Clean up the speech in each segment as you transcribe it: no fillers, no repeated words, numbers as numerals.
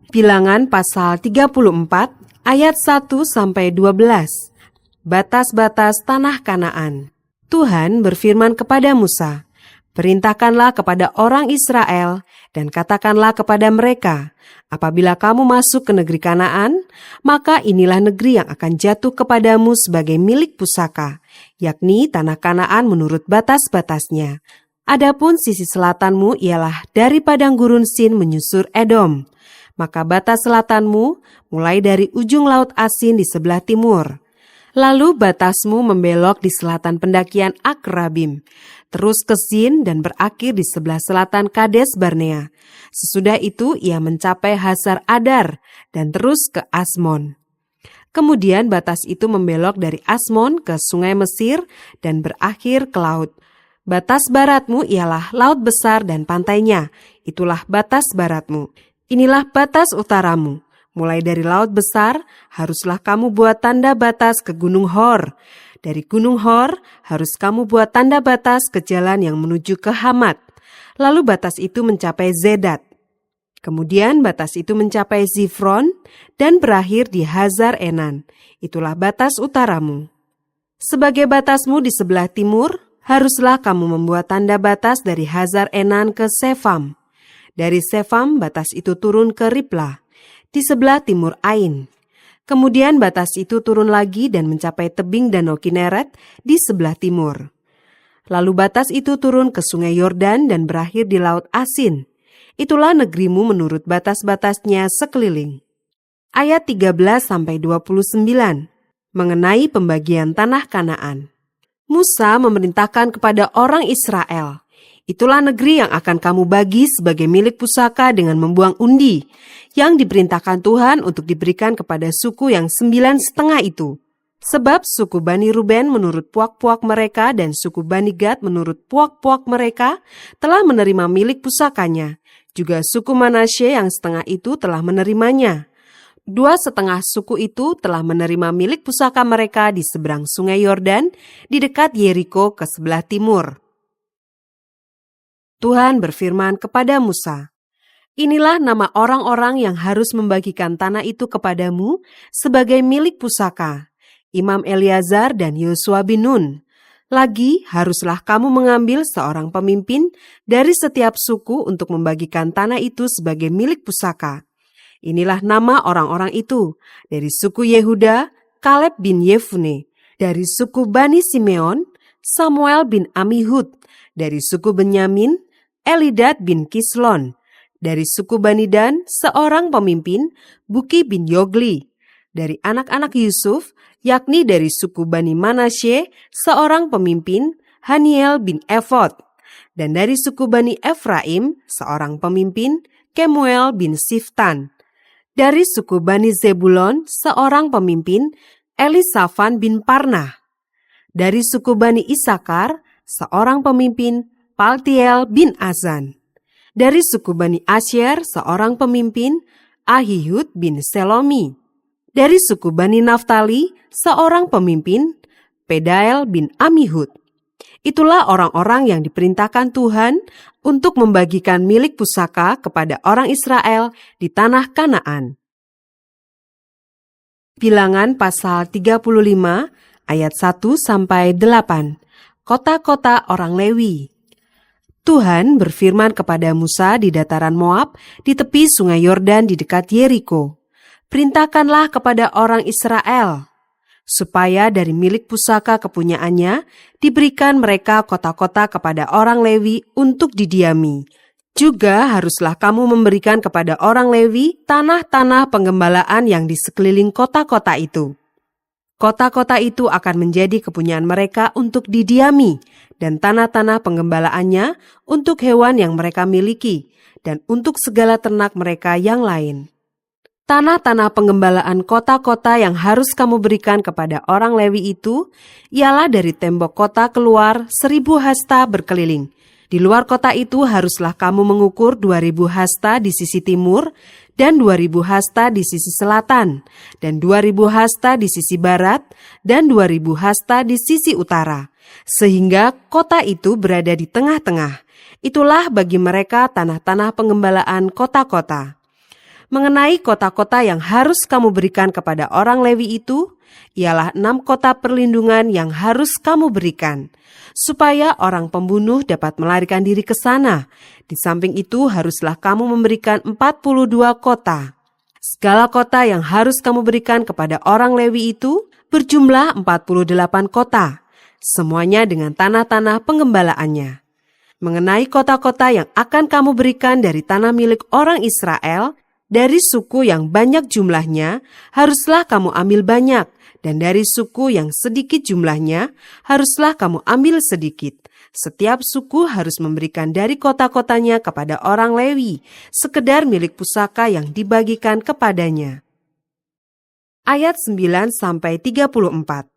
Bilangan pasal 34 ayat 1-12. Batas-batas tanah Kanaan. Tuhan berfirman kepada Musa, "Perintahkanlah kepada orang Israel dan katakanlah kepada mereka, apabila kamu masuk ke negeri Kanaan, maka inilah negeri yang akan jatuh kepadamu sebagai milik pusaka, yakni tanah Kanaan menurut batas-batasnya. Adapun sisi selatanmu ialah dari padang gurun Sin menyusur Edom. Maka batas selatanmu mulai dari ujung laut Asin di sebelah timur. Lalu batasmu membelok di selatan pendakian Akrabim, terus ke Sin dan berakhir di sebelah selatan Kades Barnea. Sesudah itu ia mencapai Hasar Adar dan terus ke Asmon. Kemudian batas itu membelok dari Asmon ke sungai Mesir dan berakhir ke laut. Batas baratmu ialah laut besar dan pantainya, itulah batas baratmu. Inilah batas utaramu. Mulai dari laut besar, haruslah kamu buat tanda batas ke Gunung Hor. Dari Gunung Hor, harus kamu buat tanda batas ke jalan yang menuju ke Hamat. Lalu batas itu mencapai Zedad. Kemudian batas itu mencapai Zifron dan berakhir di Hazar Enan. Itulah batas utaramu. Sebagai batasmu di sebelah timur, haruslah kamu membuat tanda batas dari Hazar Enan ke Sefam. Dari Sefam batas itu turun ke Riplah, di sebelah timur Ain. Kemudian batas itu turun lagi dan mencapai tebing Danau Kineret di sebelah timur. Lalu batas itu turun ke sungai Yordan dan berakhir di laut Asin. Itulah negerimu menurut batas-batasnya sekeliling. Ayat 13-29 mengenai pembagian tanah Kanaan. Musa memerintahkan kepada orang Israel, "Itulah negeri yang akan kamu bagi sebagai milik pusaka dengan membuang undi, yang diperintahkan Tuhan untuk diberikan kepada suku yang 9,5 itu. Sebab suku Bani Ruben menurut puak-puak mereka dan suku Bani Gad menurut puak-puak mereka telah menerima milik pusakanya. Juga suku Manasye yang setengah itu telah menerimanya. 2,5 suku itu telah menerima milik pusaka mereka di seberang sungai Yordan di dekat Yeriko ke sebelah timur." Tuhan berfirman kepada Musa, "Inilah nama orang-orang yang harus membagikan tanah itu kepadamu sebagai milik pusaka, Imam Eleazar dan Yosua bin Nun. Lagi haruslah kamu mengambil seorang pemimpin dari setiap suku untuk membagikan tanah itu sebagai milik pusaka. Inilah nama orang-orang itu, dari suku Yehuda, Kaleb bin Yefune, dari suku Bani Simeon, Samuel bin Amihud, dari suku Benyamin, Elidad bin Kislon, dari suku Bani Dan, seorang pemimpin, Buki bin Yogli, dari anak-anak Yusuf, yakni dari suku Bani Manasye, seorang pemimpin, Haniel bin Efod, dan dari suku Bani Efraim, seorang pemimpin, Kemuel bin Siftan, dari suku Bani Zebulon, seorang pemimpin, Elisafan bin Parnah, dari suku Bani Isakar, seorang pemimpin, Paltiel bin Azan, dari suku Bani Asyer, seorang pemimpin, Ahihud bin Selomi, dari suku Bani Naftali, seorang pemimpin, Pedael bin Amihud. Itulah orang-orang yang diperintahkan Tuhan untuk membagikan milik pusaka kepada orang Israel di tanah Kanaan. Bilangan pasal 35 ayat 1-8. Kota-kota orang Lewi. Tuhan berfirman kepada Musa di dataran Moab di tepi sungai Yordan di dekat Yeriko, "Perintahkanlah kepada orang Israel supaya dari milik pusaka kepunyaannya diberikan mereka kota-kota kepada orang Lewi untuk didiami. Juga haruslah kamu memberikan kepada orang Lewi tanah-tanah penggembalaan yang di sekeliling kota-kota itu. Kota-kota itu akan menjadi kepunyaan mereka untuk didiami, dan tanah-tanah penggembalaannya untuk hewan yang mereka miliki, dan untuk segala ternak mereka yang lain. Tanah-tanah penggembalaan kota-kota yang harus kamu berikan kepada orang Lewi itu, ialah dari tembok kota keluar 1.000 hasta berkeliling. Di luar kota itu haruslah kamu mengukur 2.000 hasta di sisi timur, dan 2.000 hasta di sisi selatan, dan 2.000 hasta di sisi barat, dan 2.000 hasta di sisi utara, sehingga kota itu berada di tengah-tengah. Itulah bagi mereka tanah-tanah penggembalaan kota-kota. Mengenai kota-kota yang harus kamu berikan kepada orang Lewi itu, ialah 6 kota perlindungan yang harus kamu berikan, supaya orang pembunuh dapat melarikan diri ke sana. Di samping itu haruslah kamu memberikan 42 kota. Segala kota yang harus kamu berikan kepada orang Lewi itu berjumlah 48 kota, semuanya dengan tanah-tanah penggembalaannya. Mengenai kota-kota yang akan kamu berikan dari tanah milik orang Israel, dari suku yang banyak jumlahnya, haruslah kamu ambil banyak, dan dari suku yang sedikit jumlahnya, haruslah kamu ambil sedikit. Setiap suku harus memberikan dari kota-kotanya kepada orang Lewi, sekedar milik pusaka yang dibagikan kepadanya. Ayat 9-34.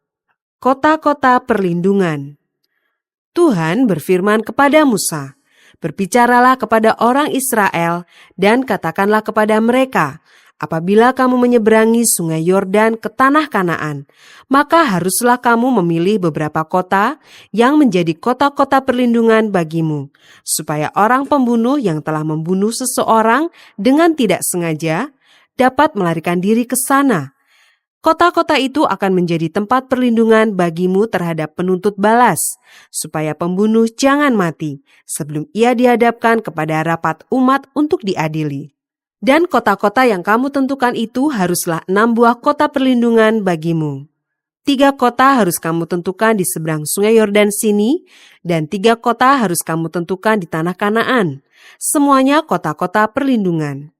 Kota-kota perlindungan. Tuhan berfirman kepada Musa, "Berbicaralah kepada orang Israel dan katakanlah kepada mereka, apabila kamu menyeberangi sungai Yordan ke tanah Kanaan, maka haruslah kamu memilih beberapa kota yang menjadi kota-kota perlindungan bagimu, supaya orang pembunuh yang telah membunuh seseorang dengan tidak sengaja dapat melarikan diri ke sana. Kota-kota itu akan menjadi tempat perlindungan bagimu terhadap penuntut balas, supaya pembunuh jangan mati sebelum ia dihadapkan kepada rapat umat untuk diadili. Dan kota-kota yang kamu tentukan itu haruslah 6 buah kota perlindungan bagimu. 3 kota harus kamu tentukan di seberang sungai Yordan sini, dan 3 kota harus kamu tentukan di tanah Kanaan. Semuanya kota-kota perlindungan.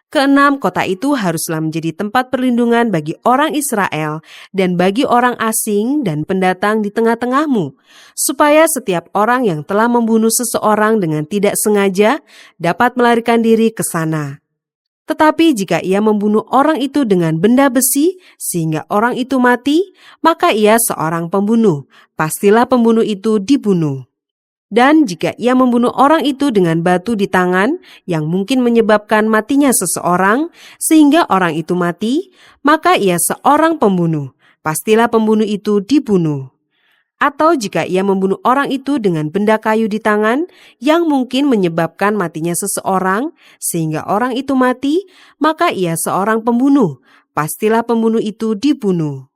Keenam kota itu haruslah menjadi tempat perlindungan bagi orang Israel dan bagi orang asing dan pendatang di tengah-tengahmu, supaya setiap orang yang telah membunuh seseorang dengan tidak sengaja dapat melarikan diri ke sana. Tetapi jika ia membunuh orang itu dengan benda besi sehingga orang itu mati, maka ia seorang pembunuh. Pastilah pembunuh itu dibunuh. Dan jika ia membunuh orang itu dengan batu di tangan yang mungkin menyebabkan matinya seseorang sehingga orang itu mati, maka ia seorang pembunuh. Pastilah pembunuh itu dibunuh. Atau jika ia membunuh orang itu dengan benda kayu di tangan yang mungkin menyebabkan matinya seseorang sehingga orang itu mati, maka ia seorang pembunuh. Pastilah pembunuh itu dibunuh.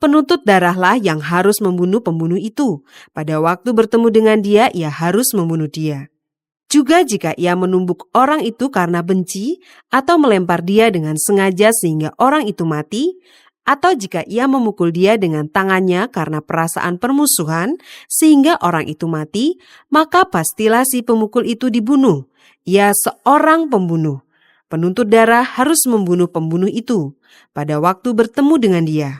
Penuntut darahlah yang harus membunuh pembunuh itu. Pada waktu bertemu dengan dia, ia harus membunuh dia. Juga jika ia menumbuk orang itu karena benci, atau melempar dia dengan sengaja sehingga orang itu mati, atau jika ia memukul dia dengan tangannya karena perasaan permusuhan sehingga orang itu mati, maka pastilah si pemukul itu dibunuh. Ia seorang pembunuh. Penuntut darah harus membunuh pembunuh itu pada waktu bertemu dengan dia.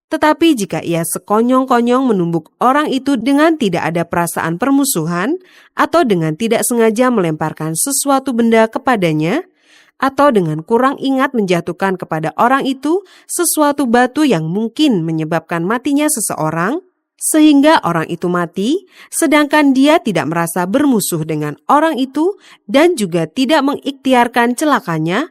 Tetapi jika ia sekonyong-konyong menumbuk orang itu dengan tidak ada perasaan permusuhan, atau dengan tidak sengaja melemparkan sesuatu benda kepadanya, atau dengan kurang ingat menjatuhkan kepada orang itu sesuatu batu yang mungkin menyebabkan matinya seseorang, sehingga orang itu mati, sedangkan dia tidak merasa bermusuh dengan orang itu dan juga tidak mengikhtiarkan celakanya,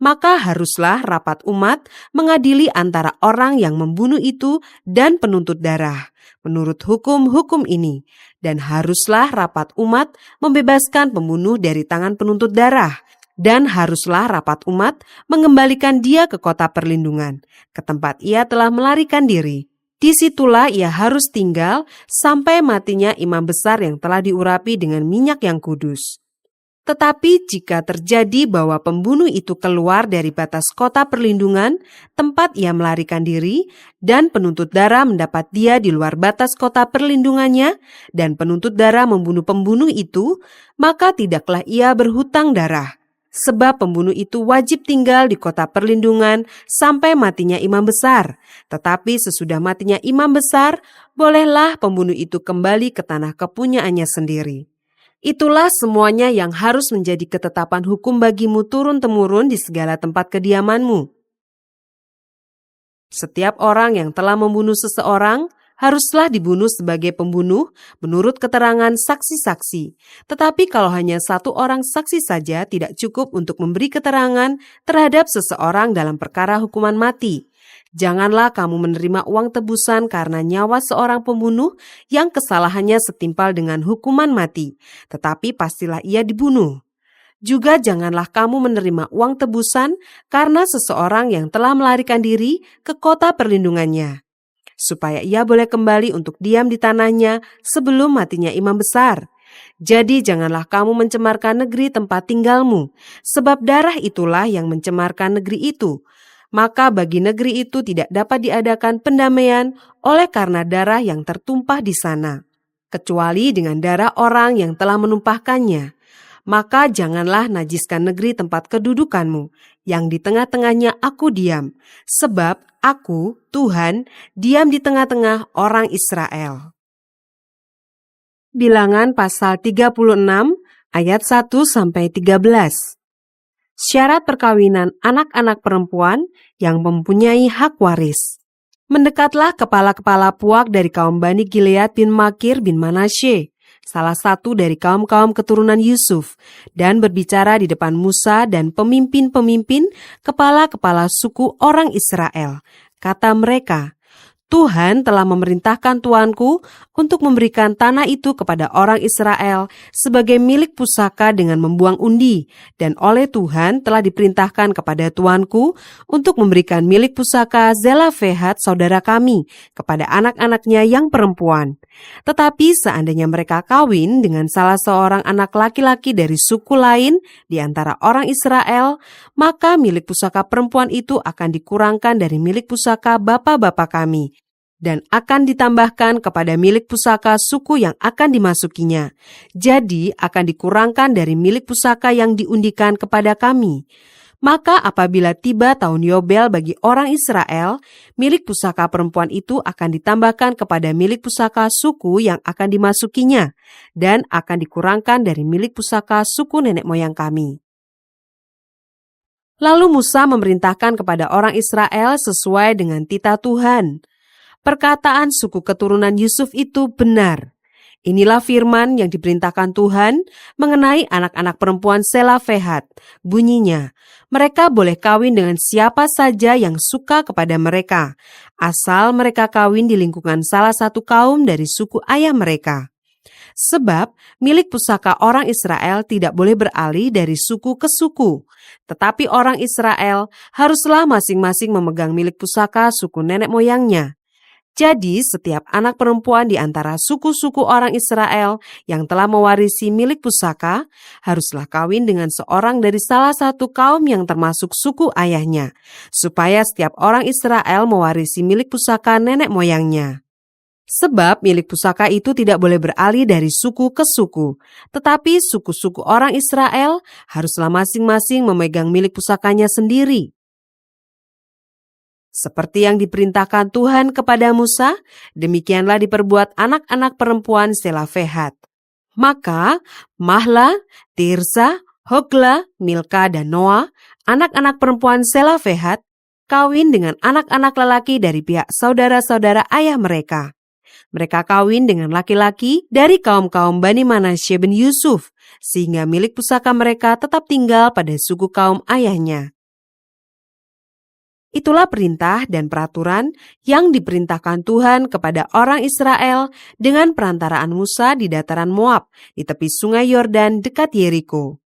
maka haruslah rapat umat mengadili antara orang yang membunuh itu dan penuntut darah menurut hukum-hukum ini, dan haruslah rapat umat membebaskan pembunuh dari tangan penuntut darah, dan haruslah rapat umat mengembalikan dia ke kota perlindungan, ke tempat ia telah melarikan diri. Disitulah ia harus tinggal sampai matinya imam besar yang telah diurapi dengan minyak yang kudus. Tetapi jika terjadi bahwa pembunuh itu keluar dari batas kota perlindungan, tempat ia melarikan diri, dan penuntut darah mendapat dia di luar batas kota perlindungannya, dan penuntut darah membunuh pembunuh itu, maka tidaklah ia berhutang darah. Sebab pembunuh itu wajib tinggal di kota perlindungan sampai matinya imam besar. Tetapi sesudah matinya imam besar, bolehlah pembunuh itu kembali ke tanah kepunyaannya sendiri. Itulah semuanya yang harus menjadi ketetapan hukum bagimu turun-temurun di segala tempat kediamanmu. Setiap orang yang telah membunuh seseorang haruslah dibunuh sebagai pembunuh menurut keterangan saksi-saksi. Tetapi kalau hanya satu orang saksi saja tidak cukup untuk memberi keterangan terhadap seseorang dalam perkara hukuman mati. Janganlah kamu menerima uang tebusan karena nyawa seorang pembunuh yang kesalahannya setimpal dengan hukuman mati, tetapi pastilah ia dibunuh. Juga janganlah kamu menerima uang tebusan karena seseorang yang telah melarikan diri ke kota perlindungannya, supaya ia boleh kembali untuk diam di tanahnya sebelum matinya imam besar. Jadi janganlah kamu mencemarkan negeri tempat tinggalmu, sebab darah itulah yang mencemarkan negeri itu. Maka bagi negeri itu tidak dapat diadakan pendamaian oleh karena darah yang tertumpah di sana, kecuali dengan darah orang yang telah menumpahkannya. Maka janganlah najiskan negeri tempat kedudukanmu, yang di tengah-tengahnya aku diam, sebab aku, Tuhan, diam di tengah-tengah orang Israel. Bilangan pasal 36 ayat 1-13. Syarat perkawinan anak-anak perempuan yang mempunyai hak waris. Mendekatlah kepala-kepala puak dari kaum Bani Gilead bin Makir bin Manasye, salah satu dari kaum-kaum keturunan Yusuf, dan berbicara di depan Musa dan pemimpin-pemimpin kepala-kepala suku orang Israel. Kata mereka, Tuhan telah memerintahkan tuanku untuk memberikan tanah itu kepada orang Israel sebagai milik pusaka dengan membuang undi, dan oleh Tuhan telah diperintahkan kepada tuanku untuk memberikan milik pusaka Zelafehat saudara kami kepada anak-anaknya yang perempuan. Tetapi seandainya mereka kawin dengan salah seorang anak laki-laki dari suku lain di antara orang Israel, maka milik pusaka perempuan itu akan dikurangkan dari milik pusaka bapak-bapak kami, dan akan ditambahkan kepada milik pusaka suku yang akan dimasukinya. Jadi akan dikurangkan dari milik pusaka yang diundikan kepada kami. Maka apabila tiba tahun Yobel bagi orang Israel, milik pusaka perempuan itu akan ditambahkan kepada milik pusaka suku yang akan dimasukinya, dan akan dikurangkan dari milik pusaka suku nenek moyang kami. Lalu Musa memerintahkan kepada orang Israel sesuai dengan titah Tuhan. Perkataan suku keturunan Yusuf itu benar. Inilah firman yang diperintahkan Tuhan mengenai anak-anak perempuan Zelafehat. Bunyinya, mereka boleh kawin dengan siapa saja yang suka kepada mereka, asal mereka kawin di lingkungan salah satu kaum dari suku ayah mereka. Sebab milik pusaka orang Israel tidak boleh beralih dari suku ke suku, tetapi orang Israel haruslah masing-masing memegang milik pusaka suku nenek moyangnya. Jadi setiap anak perempuan di antara suku-suku orang Israel yang telah mewarisi milik pusaka haruslah kawin dengan seorang dari salah satu kaum yang termasuk suku ayahnya, supaya setiap orang Israel mewarisi milik pusaka nenek moyangnya. Sebab milik pusaka itu tidak boleh beralih dari suku ke suku, tetapi suku-suku orang Israel haruslah masing-masing memegang milik pusakanya sendiri. Seperti yang diperintahkan Tuhan kepada Musa, demikianlah diperbuat anak-anak perempuan Zelafehat. Maka Mahla, Tirsa, Hogla, Milka, dan Noa, anak-anak perempuan Zelafehat, kawin dengan anak-anak lelaki dari pihak saudara-saudara ayah mereka. Mereka kawin dengan laki-laki dari kaum-kaum Bani Manasye bin Yusuf, sehingga milik pusaka mereka tetap tinggal pada suku kaum ayahnya. Itulah perintah dan peraturan yang diperintahkan Tuhan kepada orang Israel dengan perantaraan Musa di dataran Moab, di tepi sungai Yordan dekat Yeriko.